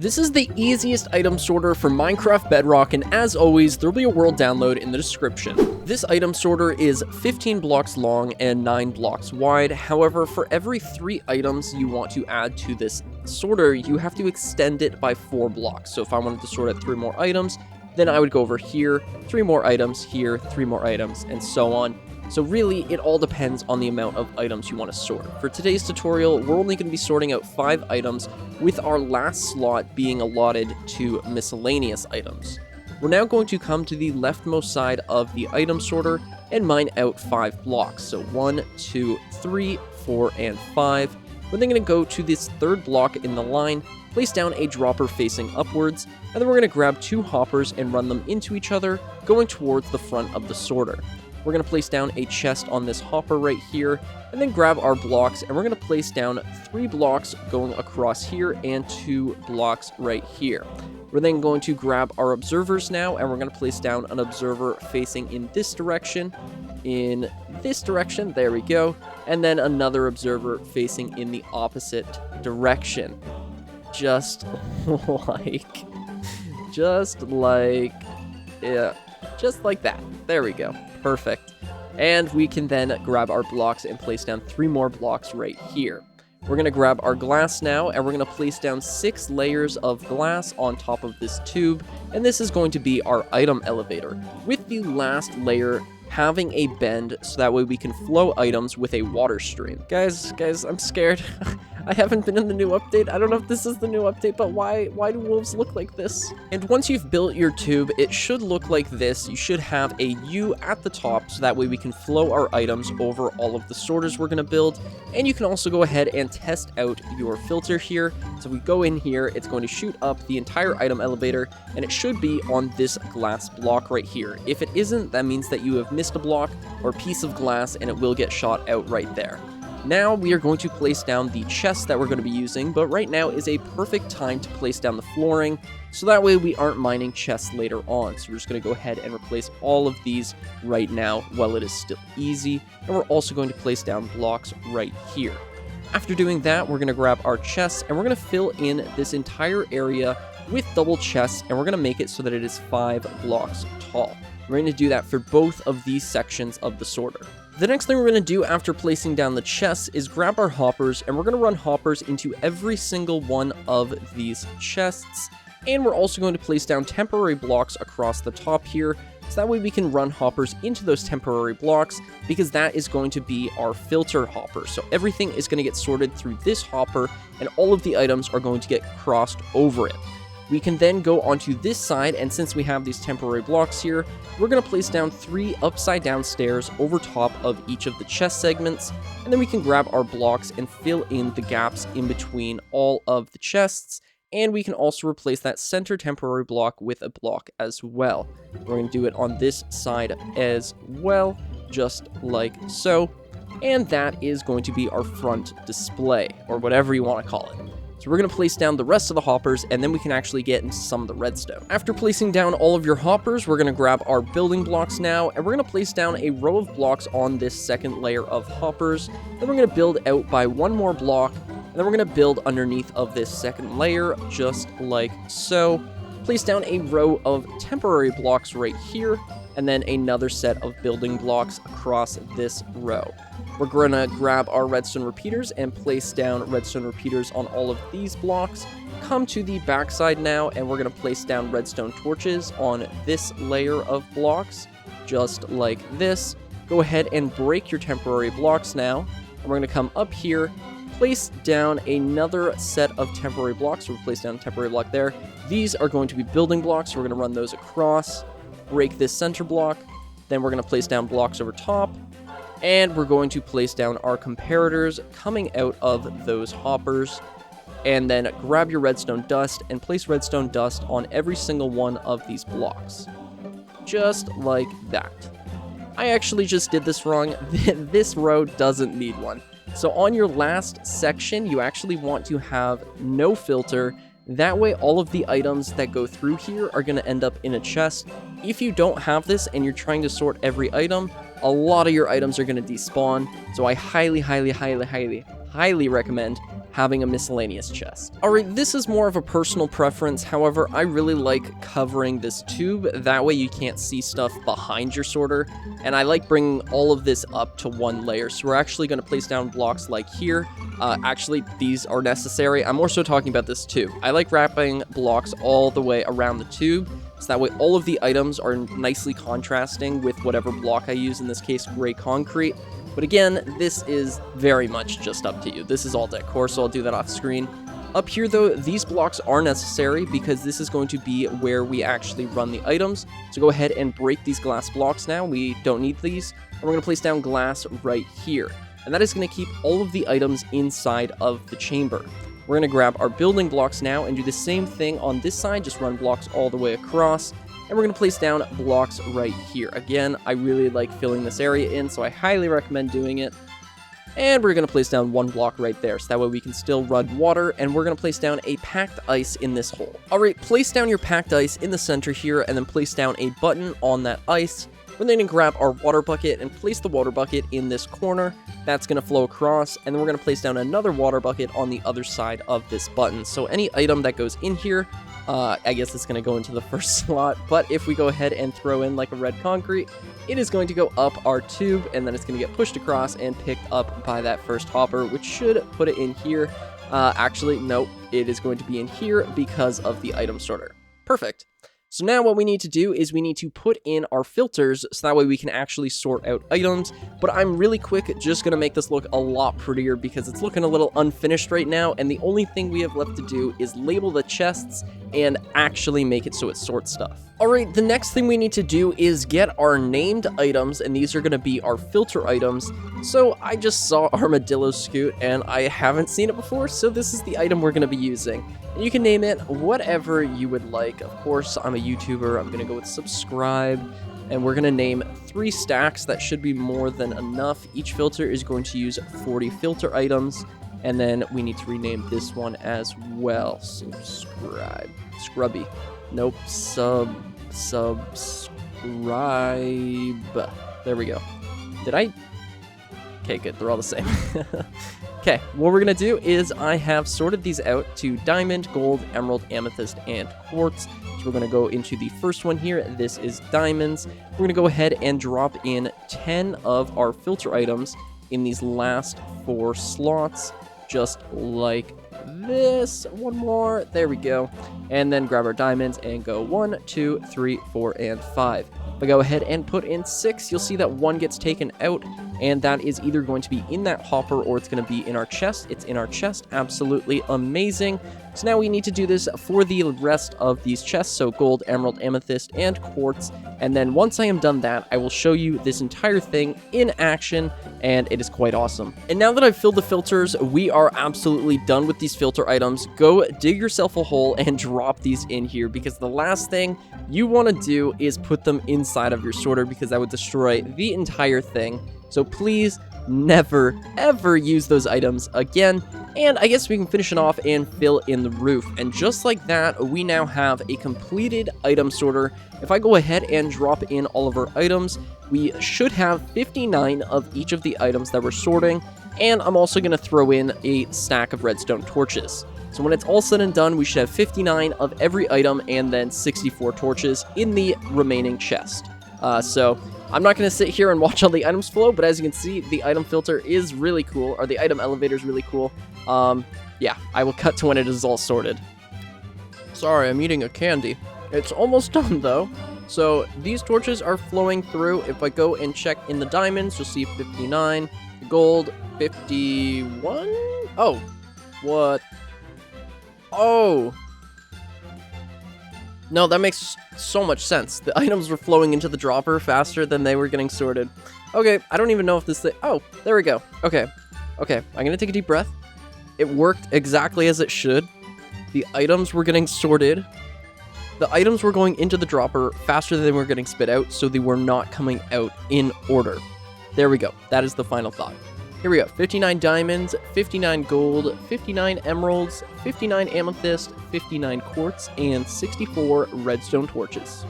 This is the easiest item sorter for Minecraft Bedrock, and as always, there'll be a world download in the description. This item sorter is 15 blocks long and 9 blocks wide. However, for every 3 items you want to add to this sorter, you have to extend it by 4 blocks. So if I wanted to sort out 3 more items, then I would go over here, 3 more items, here, 3 more items, and so on. So really, it all depends on the amount of items you want to sort. For today's tutorial, we're only going to be sorting out 5 items, with our last slot being allotted to miscellaneous items. We're now going to come to the leftmost side of the item sorter and mine out 5 blocks. So 1, 2, 3, 4, and 5. We're then going to go to this 3rd block in the line, place down a dropper facing upwards, and then we're going to grab 2 hoppers and run them into each other, going towards the front of the sorter. We're going to place down a chest on this hopper right here, and then grab our blocks, and we're going to place down 3 blocks going across here and 2 blocks right here. We're then going to grab our observers now, and we're going to place down an observer facing in this direction, there we go, and then another observer facing in the opposite direction. Just like that. There we go. Perfect. And we can then grab our blocks and place down 3 more blocks right here. We're going to grab our glass now, and we're going to place down 6 layers of glass on top of this tube, and this is going to be our item elevator, with the last layer having a bend so that way we can flow items with a water stream. Guys, I'm scared. I haven't been in the new update. I don't know if this is the new update, but why do wolves look like this? And once you've built your tube, it should look like this. You should have a U at the top, so that way we can flow our items over all of the sorters we're going to build. And you can also go ahead and test out your filter here. So we go in here, it's going to shoot up the entire item elevator, and it should be on this glass block right here. If it isn't, that means that you have missed a block or piece of glass, and it will get shot out right there. Now we are going to place down the chests that we're going to be using, but right now is a perfect time to place down the flooring, so that way we aren't mining chests later on. So we're just going to go ahead and replace all of these right now while it is still easy, and we're also going to place down blocks right here. After doing that, we're going to grab our chests, and we're going to fill in this entire area with double chests, and we're going to make it so that it is 5 blocks tall. We're going to do that for both of these sections of the sorter. The next thing we're going to do after placing down the chests is grab our hoppers, and we're going to run hoppers into every single one of these chests. And we're also going to place down temporary blocks across the top here, so that way we can run hoppers into those temporary blocks, because that is going to be our filter hopper. So everything is going to get sorted through this hopper, and all of the items are going to get crossed over it. We can then go onto this side, and since we have these temporary blocks here, we're going to place down 3 upside down stairs over top of each of the chest segments, and then we can grab our blocks and fill in the gaps in between all of the chests, and we can also replace that center temporary block with a block as well. We're going to do it on this side as well, just like so, and that is going to be our front display, or whatever you want to call it. So we're going to place down the rest of the hoppers, and then we can actually get into some of the redstone. After placing down all of your hoppers, we're going to grab our building blocks now, and we're going to place down a row of blocks on this second layer of hoppers. Then we're going to build out by 1 more block, and then we're going to build underneath of this second layer, just like so. Place down a row of temporary blocks right here, and then another set of building blocks across this row. We're going to grab our redstone repeaters and place down redstone repeaters on all of these blocks. Come to the backside now, and we're going to place down redstone torches on this layer of blocks, just like this. Go ahead and break your temporary blocks now, and we're going to come up here, place down another set of temporary blocks. So we'll place down a temporary block there. These are going to be building blocks, so we're going to run those across, break this center block, then we're going to place down blocks over top, and we're going to place down our comparators coming out of those hoppers, and then grab your redstone dust and place redstone dust on every single one of these blocks. Just like that. I actually just did this wrong. This row doesn't need one. So on your last section, you actually want to have no filter. That way, all of the items that go through here are going to end up in a chest. If you don't have this and you're trying to sort every item, a lot of your items are going to despawn. So I highly recommend having a miscellaneous chest. Alright, this is more of a personal preference, however, I really like covering this tube, that way you can't see stuff behind your sorter, and I like bringing all of this up to one layer, so we're actually going to place down blocks like here. Actually, these are necessary. I'm more so talking about this tube. I like wrapping blocks all the way around the tube, so that way all of the items are nicely contrasting with whatever block I use, in this case, gray concrete. But again, this is very much just up to you. This is all decor, so I'll do that off screen. Up here, though, these blocks are necessary because this is going to be where we actually run the items. So go ahead and break these glass blocks now. We don't need these. And we're going to place down glass right here. And that is going to keep all of the items inside of the chamber. We're going to grab our building blocks now and do the same thing on this side. Just run blocks all the way across. And we're going to place down blocks right here. Again, I really like filling this area in, so I highly recommend doing it. And we're going to place down one block right there, so that way we can still run water. And we're going to place down a packed ice in this hole. Alright, place down your packed ice in the center here, and then place down a button on that ice. We're then going to grab our water bucket and place the water bucket in this corner. That's going to flow across, and then we're going to place down another water bucket on the other side of this button. So any item that goes in here, I guess it's going to go into the first slot, but if we go ahead and throw in like a red concrete, it is going to go up our tube, and then it's going to get pushed across and picked up by that first hopper, which should put it in here. Actually, no, it is going to be in here because of the item sorter. Perfect. So now what we need to do is we need to put in our filters so that way we can actually sort out items. But I'm really quick just going to make this look a lot prettier because it's looking a little unfinished right now. And the only thing we have left to do is label the chests and actually make it so it sorts stuff. Alright, the next thing we need to do is get our named items, and these are going to be our filter items. So I just saw Armadillo Scoot, and I haven't seen it before, so this is the item we're going to be using. And you can name it whatever you would like. Of course, I'm a YouTuber, I'm going to go with subscribe, and we're going to name 3 stacks. That should be more than enough. Each filter is going to use 40 filter items, and then we need to rename this one as well. Subscribe. Scrubby. Nope. Subscribe. There we go. Did I? Okay, good. They're all the same. Okay, what we're going to do is I have sorted these out to diamond, gold, emerald, amethyst, and quartz. So we're going to go into the first one here. This is diamonds. We're going to go ahead and drop in 10 of our filter items in these last 4 slots, just like this. One more. There we go. And then grab our diamonds and go 1, 2, 3, 4, and 5. If I go ahead and put in 6, you'll see that 1 gets taken out, and that is either going to be in that hopper or it's going to be in our chest. It's in our chest. Absolutely amazing. So now we need to do this for the rest of these chests, so gold, emerald, amethyst, and quartz. And then once I am done that, I will show you this entire thing in action, and it is quite awesome. And now that I've filled the filters, we are absolutely done with these filter items. Go dig yourself a hole and drop these in here, because the last thing you want to do is put them inside of your sorter, because that would destroy the entire thing. So please never, ever use those items again. And I guess we can finish it off and fill in the roof. And just like that, we now have a completed item sorter. If I go ahead and drop in all of our items, we should have 59 of each of the items that we're sorting. And I'm also going to throw in a stack of redstone torches. So when it's all said and done, we should have 59 of every item and then 64 torches in the remaining chest. So I'm not going to sit here and watch all the items flow, but as you can see, the item filter is really cool, or the item elevator is really cool. Yeah, I will cut to when it is all sorted. Sorry, I'm eating a candy. It's almost done, though. So these torches are flowing through. If I go and check in the diamonds, you'll see 59. Gold, 51? Oh, what? Oh. No, that makes so much sense. The items were flowing into the dropper faster than they were getting sorted. Okay, I don't even know if this thing... Oh, there we go. Okay, I'm gonna take a deep breath. It worked exactly as it should. The items were getting sorted. The items were going into the dropper faster than they were getting spit out, so they were not coming out in order. There we go. That is the final thought. Here we go. 59 diamonds, 59 gold, 59 emeralds, 59 amethyst, 59 quartz, and 64 redstone torches.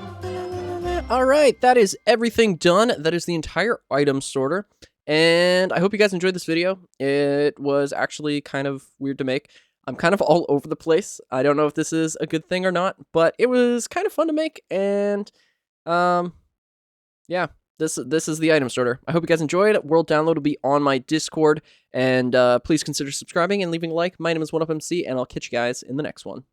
All right, that is everything done. That is the entire item sorter. And I hope you guys enjoyed this video. It was actually kind of weird to make. I'm kind of all over the place. I don't know if this is a good thing or not, but it was kind of fun to make, and yeah, this is the item sorter. I hope you guys enjoyed. World download will be on my Discord, and please consider subscribing and leaving a like. My name is 1UpMC, and I'll catch you guys in the next one.